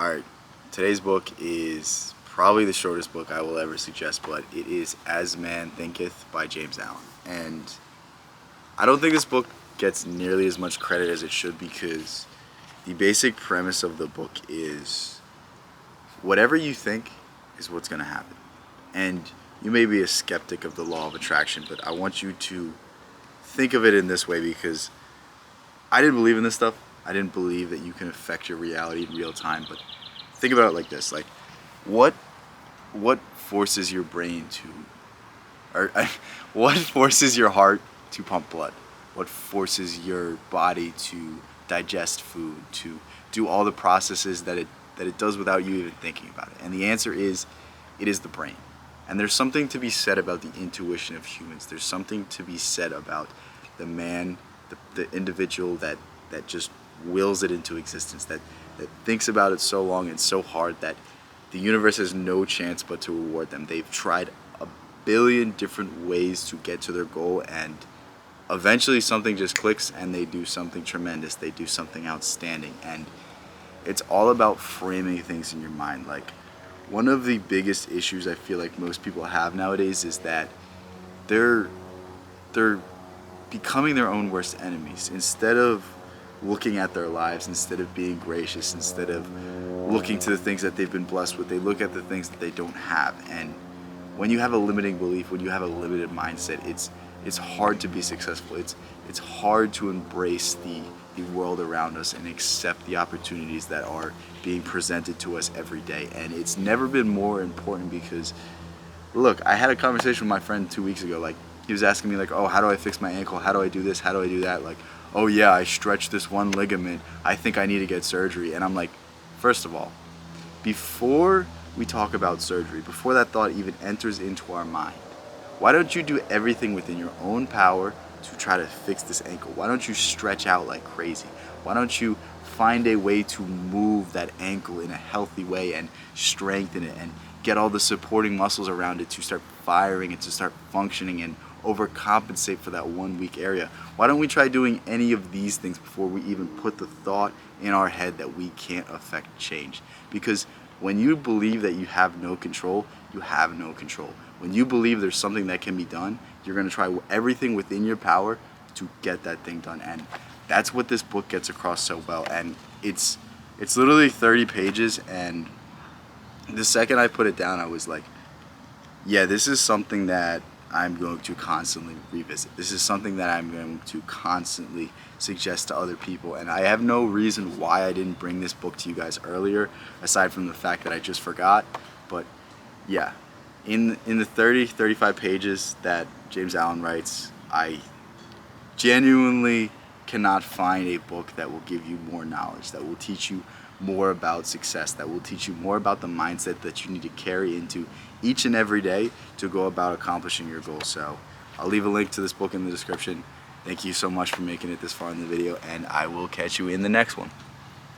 Alright, today's book is probably the shortest book I will ever suggest, but it is As Man Thinketh by James Allen. And I don't think this book gets nearly as much credit as it should, because the basic premise of the book is whatever you think is what's going to happen. And you may be a skeptic of the law of attraction, but I want you to think of it in this way, because I didn't believe in this stuff. I didn't believe that you can affect your reality in real time, but think about it like this. Like, what forces your brain to, or what forces your heart to pump blood? What forces your body to digest food, to do all the processes that it does without you even thinking about it? And the answer is, it is the brain. And there's something to be said about the intuition of humans. There's something to be said about the man, the individual that just wills it into existence, that thinks about it so long and so hard that the universe has no chance but to reward them. They've tried a billion different ways to get to their goal, and eventually something just clicks and they do something tremendous. They do something outstanding. And it's all about framing things in your mind. Like, one of the biggest issues I feel like most people have nowadays is that they're becoming their own worst enemies. Instead of looking at their lives, instead of being gracious, instead of looking to the things that they've been blessed with, they look at the things that they don't have. And when you have a limiting belief, when you have a limited mindset, it's hard to be successful. It's hard to embrace the world around us and accept the opportunities that are being presented to us every day. And it's never been more important, because look, I had a conversation with my friend 2 weeks ago. Like, he was asking me, like, oh, how do I fix my ankle? How do I do this? How do I do that? Like, oh yeah, I stretched this one ligament. I think I need to get surgery. And I'm like, first of all, before we talk about surgery, before that thought even enters into our mind, why don't you do everything within your own power to try to fix this ankle? Why don't you stretch out like crazy? Why don't you find a way to move that ankle in a healthy way and strengthen it and get all the supporting muscles around it to start firing and to start functioning and overcompensate for that one weak area? Why don't we try doing any of these things before we even put the thought in our head that we can't affect change? Because when you believe that you have no control, you have no control. When you believe there's something that can be done, you're going to try everything within your power to get that thing done. And that's what this book gets across so well. And it's literally 30 pages, and the second I put it down, I was like, yeah, this is something that I'm going to constantly revisit. This is something that I'm going to constantly suggest to other people. And I have no reason why I didn't bring this book to you guys earlier, aside from the fact that I just forgot. But yeah, in the 35 pages that James Allen writes, I genuinely cannot find a book that will give you more knowledge, that will teach you more about success, that will teach you more about the mindset that you need to carry into each and every day to go about accomplishing your goals. So I'll leave a link to this book in the description. Thank you so much for making it this far in the video, and I will catch you in the next one.